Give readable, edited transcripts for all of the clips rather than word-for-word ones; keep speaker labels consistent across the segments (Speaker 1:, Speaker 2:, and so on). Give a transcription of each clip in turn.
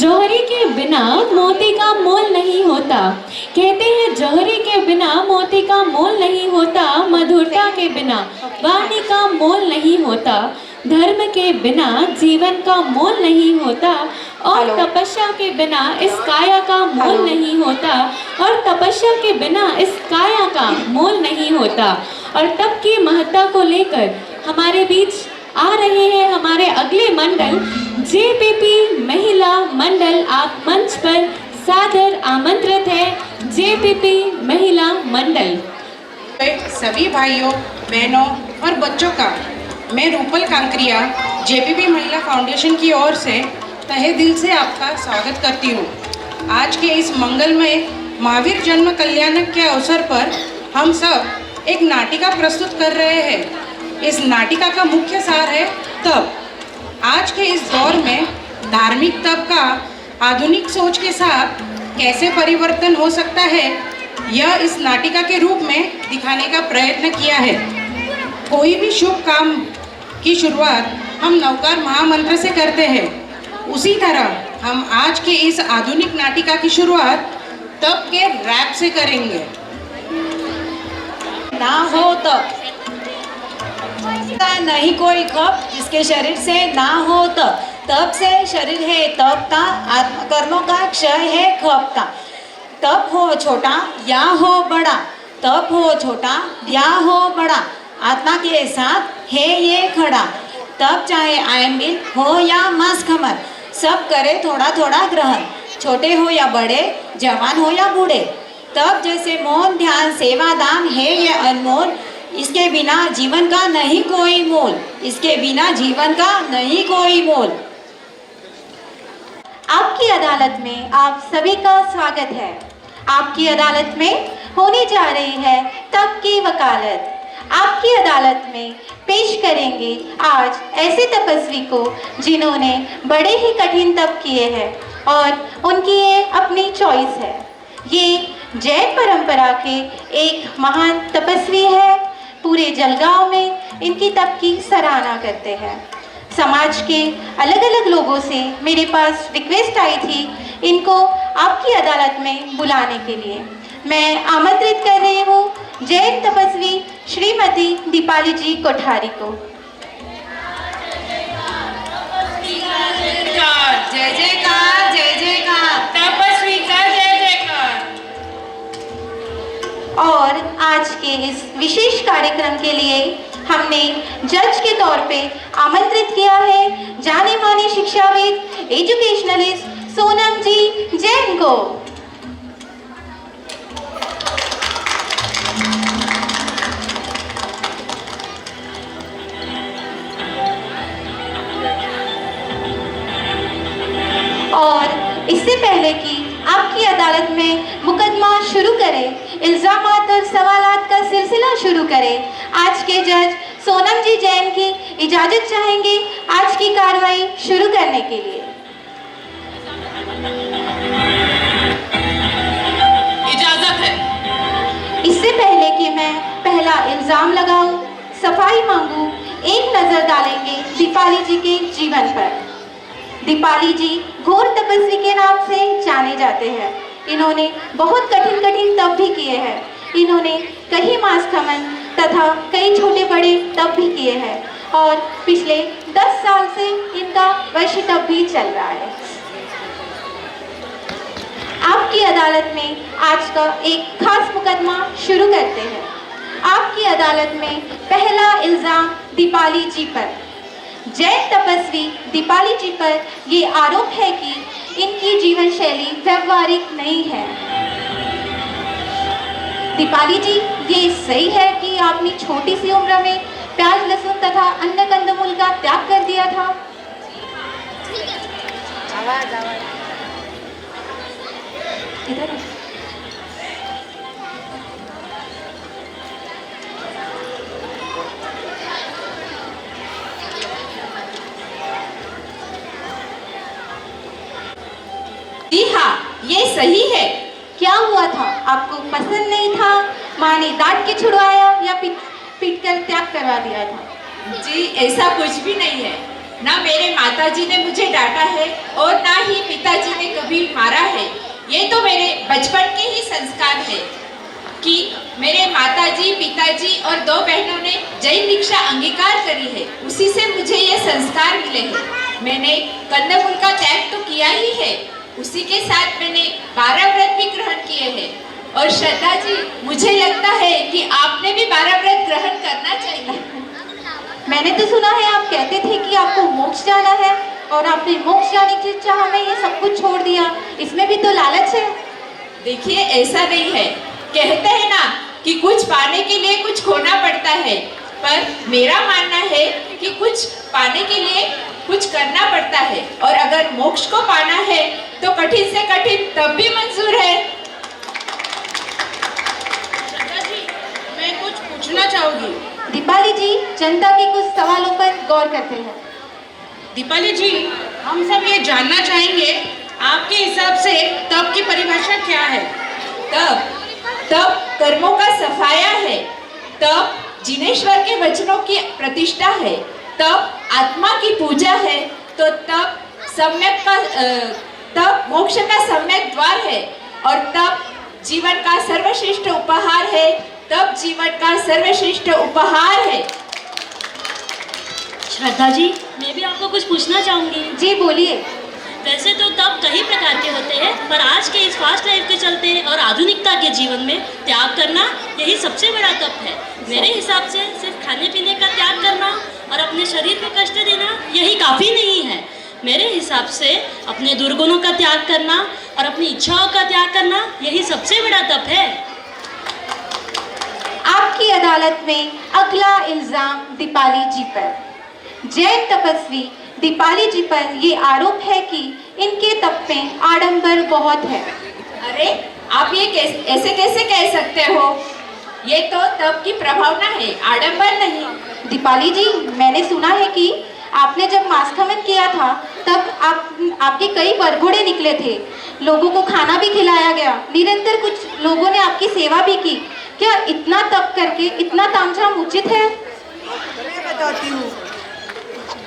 Speaker 1: जौहरी के बिना मोती का मोल नहीं होता। कहते हैं जौहरी के बिना मोती का मोल नहीं होता, मधुरता के बिना वाणी का मोल नहीं होता, धर्म के बिना जीवन का मोल नहीं होता, और तपस्या के बिना इस काया का मोल नहीं होता, और तपस्या के बिना इस काया का मोल नहीं होता। और तप की महत्ता को लेकर हमारे बीच आ रहे हैं हमारे अगले मंडल जेपीपी महिला मंडल। आप मंच पर सादर आमंत्रित है जेपीपी महिला मंडल।
Speaker 2: सभी भाइयों बहनों और बच्चों का मैं रूपल कांकरिया जेपीपी महिला फाउंडेशन की ओर से तहे दिल से आपका स्वागत करती हूँ। आज के इस मंगलमय महावीर जन्म कल्याणक के अवसर पर हम सब एक नाटिका प्रस्तुत कर रहे हैं। इस नाटिका का मुख्य सार है तप। आज के इस दौर में धार्मिक तप का आधुनिक सोच के साथ कैसे परिवर्तन हो सकता है, यह इस नाटिका के रूप में दिखाने का प्रयत्न किया है। कोई भी शुभ काम की शुरुआत हम नवकार महामंत्र से करते हैं, उसी तरह हम आज के इस आधुनिक नाटिका की शुरुआत तप के रैप से करेंगे।
Speaker 3: ना हो तप, नहीं कोई खप जिसके शरीर से ना हो तप। तप से शरीर है तप का, आत्म कर्मों का क्षय है खप का। तप हो छोटा या हो बड़ा, तप हो छोटा या हो बड़ा, आत्मा के साथ है ये खड़ा। तप चाहे आयंबिल हो या मांस खमर, सब करे थोड़ा थोड़ा ग्रहण। छोटे हो या बड़े, जवान हो या बूढ़े, तप जैसे मौन ध्यान सेवा दान है ये अनमोल। इसके बिना जीवन का नहीं कोई मोल, इसके बिना जीवन का नहीं कोई मोल।
Speaker 4: आपकी अदालत में आप सभी का स्वागत है। आपकी अदालत में होने जा रही है तप की वकालत। आपकी अदालत में पेश करेंगे आज ऐसे तपस्वी को जिन्होंने बड़े ही कठिन तप किए हैं और उनकी ये अपनी चॉइस है। ये जैन परंपरा के एक महान तपस्वी है। पूरे जलगांव में इनकी तप की सराहना करते हैं। समाज के अलग अलग लोगों से मेरे पास रिक्वेस्ट आई थी इनको आपकी अदालत में बुलाने के लिए। मैं आमंत्रित कर रही हूँ जैन तपस्वी श्रीमती दीपाली जी कोठारी को।
Speaker 3: जय जयकार, जय जयकार, तपस्वी का जय जयकार।
Speaker 4: और आज के इस विशेष कार्यक्रम के लिए हमने जज के तौर पे आमंत्रित किया है जाने माने शिक्षाविद एजुकेशनलिस्ट सोनम जी जैन को। और इससे पहले कि आपकी अदालत में मुकदमा शुरू करें, इल्जामात और सवालात का सिलसिला शुरू करें, आज के जज सोनम जी जैन की इजाजत चाहेंगे आज की कार्रवाई शुरू करने के लिए।
Speaker 3: इजाजत है।
Speaker 4: इससे पहले कि मैं पहला इल्जाम लगाऊं, सफाई मांगूं, एक नजर डालेंगे दीपाली जी के जीवन पर। दीपाली जी घोर तपस्वी के नाम से जाने जाते हैं। इन्होंने बहुत कठिन कठिन तप भी किए हैं। इन्होंने कई मास खमन तथा कई छोटे बड़े तप भी किए हैं और पिछले 10 साल से इनका वर्ष तप भी चल रहा है। आपकी अदालत में आज का एक खास मुकदमा शुरू करते हैं। आपकी अदालत में पहला इल्जाम दीपाली जी पर, जैन तपस्वी दीपाली जी पर ये आरोप है कि इनकी जीवन शैली व्यवहारिक नहीं है। दीपाली जी, ये सही है कि आपने छोटी सी उम्र में प्याज लहसुन तथा अन्य कंदमूल का त्याग कर दिया था? इधर
Speaker 3: जी हाँ, ये सही है।
Speaker 4: क्या हुआ था? आपको पसंद नहीं था? माँ ने डांट के छुड़वाया या पीट कर त्याग करवा दिया था?
Speaker 3: जी ऐसा कुछ भी नहीं है।
Speaker 5: ना मेरे माताजी ने मुझे डांटा है और ना ही पिताजी ने कभी मारा है। ये तो मेरे बचपन के ही संस्कार है कि मेरे माताजी, पिताजी और 2 बहनों ने जैन दीक्षा अंगीकार करी है, उसी से मुझे ये संस्कार मिले हैं। मैंने कंदमूल का त्याग तो किया ही है, उसी के साथ मैंने 12 व्रत भी ग्रहण किए हैं। और श्रद्धा जी, मुझे लगता है कि आपने भी 12 व्रत ग्रहण करना चाहिए।
Speaker 4: मैंने तो सुना है आप कहते थे कि आपको मोक्ष जाना है और आपने मोक्ष जाने की चाह में ये सब कुछ छोड़ दिया, इसमें भी तो लालच है।
Speaker 5: देखिए, ऐसा नहीं है, कहते हैं ना कि कुछ पाने के लिए कुछ खोना पड़ता है, पर मेरा मानना है कि कुछ पाने के लिए कुछ करना पड़ता है, और अगर मोक्ष को पाना है तो कठिन से कठिन तब भी मंजूर है।
Speaker 2: मैं कुछ पूछना चाहूंगी।
Speaker 4: दीपाली जी, जनता के कुछ सवालों पर गौर करते हैं।
Speaker 2: दीपाली जी, हम सब ये जानना चाहेंगे, आपके हिसाब से तप की परिभाषा क्या है?
Speaker 5: तप कर्मों का सफाया है। तप जिनेश्वर के वचनों की प्रतिष्ठा है। तप आत्मा की पूजा है। तो तप मोक्ष का सम्यक द्वार है, और तप जीवन का सर्वश्रेष्ठ उपहार है। तप जीवन का सर्वश्रेष्ठ उपहार है।
Speaker 6: श्रद्धा जी, मैं भी आपको कुछ पूछना चाहूँगी।
Speaker 4: जी बोलिए।
Speaker 6: वैसे तो तप कई प्रकार के होते हैं, पर आज के इस फास्ट लाइफ के चलते और आधुनिकता के जीवन में त्याग करना यही सबसे बड़ा तप है। मेरे हिसाब से सिर्फ खाने पीने का त्याग करना और अपने शरीर को कष्ट देना यही काफ़ी नहीं है। मेरे हिसाब से अपने दुर्गुणों का त्याग करना और अपनी इच्छाओं का त्याग करना यही सबसे बड़ा तप है।
Speaker 4: आपकी अदालत में अगला इल्जाम दीपाली जी पर। जैन तपस्वी दीपाली जी पर ये आरोप है कि इनके तप में आडंबर बहुत है।
Speaker 5: अरे, आप ये ऐसे कैसे कह सकते हो? ये तो तप की प्रभावना है, आडंबर नहीं।
Speaker 4: दीपाली जी, मैंने सुना है कि आपने जब मास्कमन किया था तब आपके कई वरघोड़े निकले थे, लोगों को खाना भी खिलाया गया, निरंतर कुछ लोगों ने आपकी सेवा भी की। क्या इतना तप करके इतना तामझाम उचित है?
Speaker 7: मैं बताती हूँ,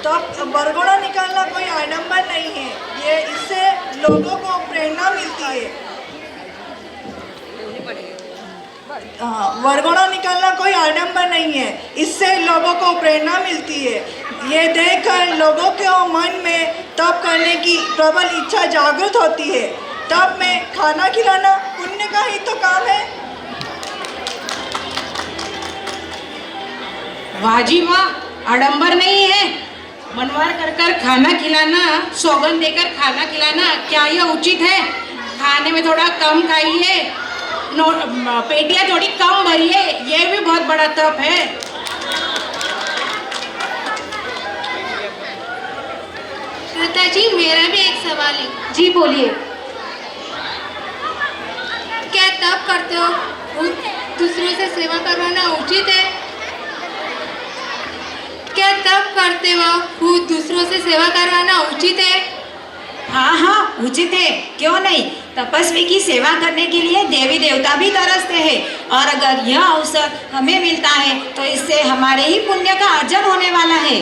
Speaker 7: तब वरघोड़ा निकालना कोई आडंबर नहीं है, ये इससे लोगों को प्रेरणा मिलती है। वरघोड़ा निकालना कोई आडंबर नहीं है, इससे लोगों को प्रेरणा मिलती है। ये देखकर लोगों के मन में तप करने की प्रबल इच्छा जागृत होती है। तप में खाना खिलाना पुण्य का ही तो काम है।
Speaker 2: वाह जी वाह, आडंबर नहीं है। मनवार कर कर खाना खिलाना, सौगंध देकर खाना खिलाना, क्या यह उचित है? खाने में थोड़ा कम खाइए, पेटियां थोड़ी कम भरिए, यह भी बहुत बड़ा तप है।
Speaker 8: श्रद्धा जी, मेरा भी एक सवाल है।
Speaker 4: जी बोलिए।
Speaker 8: क्या तप करते हो दूसरों से सेवा करवाना उचित है? क्या तप करते हो दूसरों से सेवा करवाना उचित है?
Speaker 3: हाँ हाँ, उचित है, क्यों नहीं। तपस्वी की सेवा करने के लिए देवी देवता भी तरसते हैं, और अगर यह अवसर हमें मिलता है तो इससे हमारे ही पुण्य का अर्जन होने वाला है।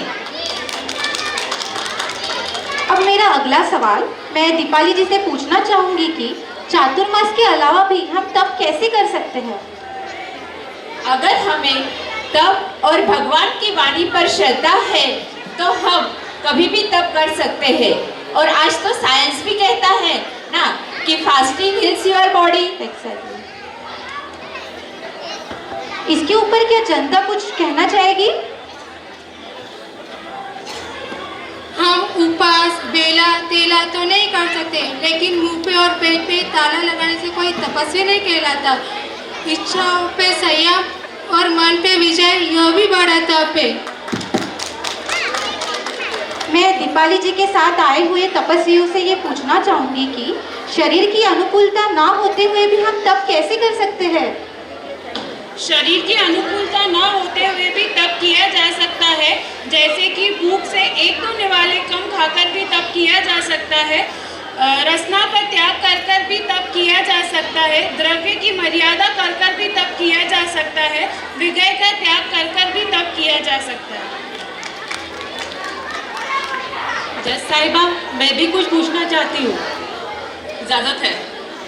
Speaker 4: अब मेरा अगला सवाल मैं दीपाली जी से पूछना चाहूंगी कि चातुर्मास के अलावा भी हम तप कैसे कर सकते हैं?
Speaker 5: अगर हमें तप और भगवान की वाणी पर श्रद्धा है तो हम कभी भी तप कर सकते हैं। और आज तो साइंस भी कहता है ना कि फास्टिंग हील्स योर बॉडी।
Speaker 4: इसके ऊपर क्या जनता कुछ कहना चाहेगी?
Speaker 8: हम उपवास, बेला तेला तो नहीं कर सकते, लेकिन मुंह पे और पेट पे ताला लगाने से कोई तपस्वी नहीं कहलाता। इच्छाओं पे संयम और मन पे विजय, यह भी बड़ा तप है।
Speaker 4: मैं दीपाली जी के साथ आए हुए तपस्वियों से ये पूछना चाहूंगी कि शरीर की अनुकूलता ना होते हुए भी हम तप कैसे कर सकते हैं?
Speaker 9: शरीर की अनुकूलता न होते हुए भी तप किया जा सकता है, जैसे कि भूख से 1-2 निवाले कम खाकर भी तप किया जा सकता है। रसना का त्याग कर कर भी तप किया जा सकता है। द्रव्य की मर्यादा कर कर भी तप किया जा सकता है। विजय का त्याग कर कर भी तप किया जा सकता है।
Speaker 10: जज साहिबा, मैं भी कुछ पूछना चाहती हूँ।
Speaker 11: इजाज़त है।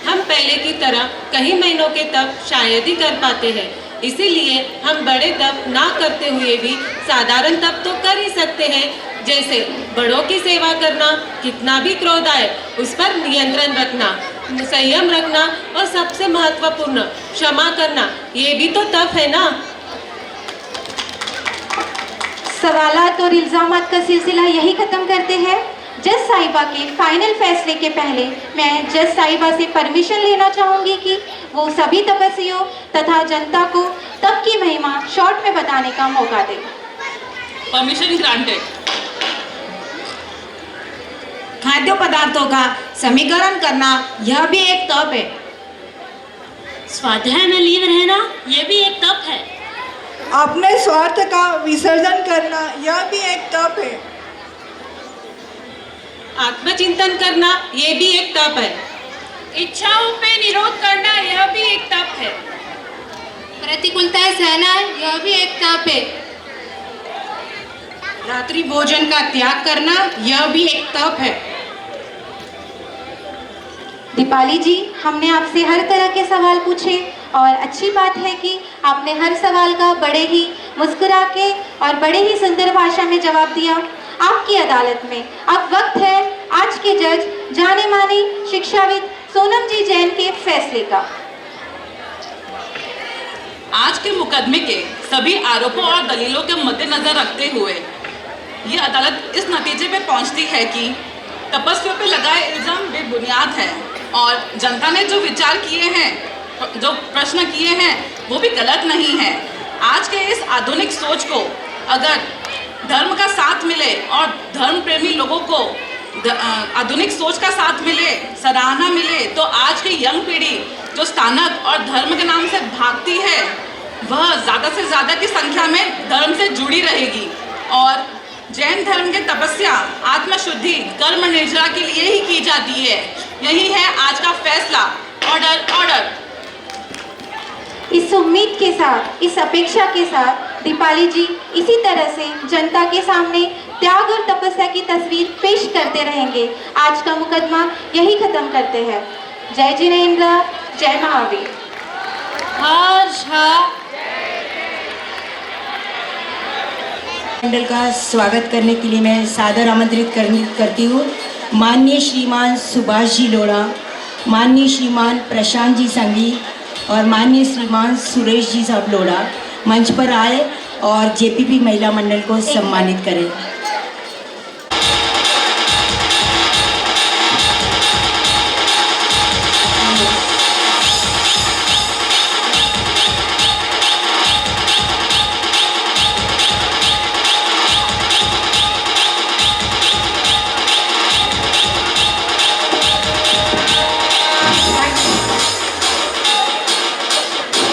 Speaker 10: हम पहले की तरह कई महीनों के तप शायद ही कर पाते हैं, इसीलिए हम बड़े तप ना करते हुए भी साधारण तप तो कर ही सकते हैं, जैसे बड़ों की सेवा करना, कितना भी क्रोध आए उस पर नियंत्रण रखना, संयम रखना और सबसे महत्वपूर्ण क्षमा करना, ये भी तो तप है ना।
Speaker 4: सवालात और इल्ज़ामात का सिलसिला यही ख़त्म करते हैं। जज साहिबा के फाइनल फैसले के पहले मैं जज साहिबा से परमिशन लेना चाहूँगी कि वो सभी तपस्वियों तथा जनता को तप की महिमा शॉर्ट में बताने का मौका दें।
Speaker 11: Permission granted.
Speaker 3: खाद्य पदार्थों का समीकरण करना यह भी एक तप है।
Speaker 6: स्वाध्याय में लीन रहना ये भी एक तप है।
Speaker 7: अपने स्वार्थ का विसर्जन करना यह भी एक तप है।
Speaker 10: आत्मचिंतन करना ये भी एक तप है।
Speaker 9: इच्छाओं पे निरोध करना यह भी एक तप है।
Speaker 8: प्रतिकूलताएं सहना यह भी एक तप है।
Speaker 2: रात्रि भोजन का त्याग करना यह भी एक तप है।
Speaker 4: दीपाली जी, हमने आपसे हर तरह के सवाल पूछे और अच्छी बात है कि आपने हर सवाल का बड़े ही मुस्कुरा के और बड़े ही सुंदर भाषा में जवाब दिया। आपकी अदालत में अब वक्त है आज के जज जाने माने शिक्षाविद सोनम जी जैन के फैसले का।
Speaker 11: आज के मुकदमे के सभी आरोपों और दलीलों के मद्देनजर रखते हुए ये अदालत इस नतीजे पे पहुंचती है कि तपस्वियों पे लगाए इल्ज़ाम बेबुनियाद है और जनता ने जो विचार किए हैं, जो प्रश्न किए हैं, वो भी गलत नहीं है। आज के इस आधुनिक सोच को अगर धर्म का साथ मिले और धर्म प्रेमी लोगों को आधुनिक सोच का साथ मिले, सराहना मिले, तो आज की यंग पीढ़ी जो स्थानक और धर्म के नाम से भागती है वह ज़्यादा से ज़्यादा की संख्या में धर्म से जुड़ी रहेगी। और जैन धर्म के तपस्या आत्मशुद्धि कर्म निर्जरा के लिए ही की जाती है। यही है आज का फैसला। Order order.
Speaker 4: इस उम्मीद के साथ, इस अपेक्षा के साथ दीपाली जी इसी तरह से जनता के सामने त्याग और तपस्या की तस्वीर पेश करते रहेंगे। आज का मुकदमा यही खत्म करते हैं। जय जिनेंद्र, जय महावीर।
Speaker 3: मंडल का स्वागत करने के लिए मैं सादर आमंत्रित करती हूँ माननीय श्रीमान सुभाष जी लोढ़ा, माननीय श्रीमान प्रशांत जी संघी और माननीय श्रीमान सुरेश जी साहब लोढ़ा मंच पर आए और जेपीपी महिला मंडल को सम्मानित करें।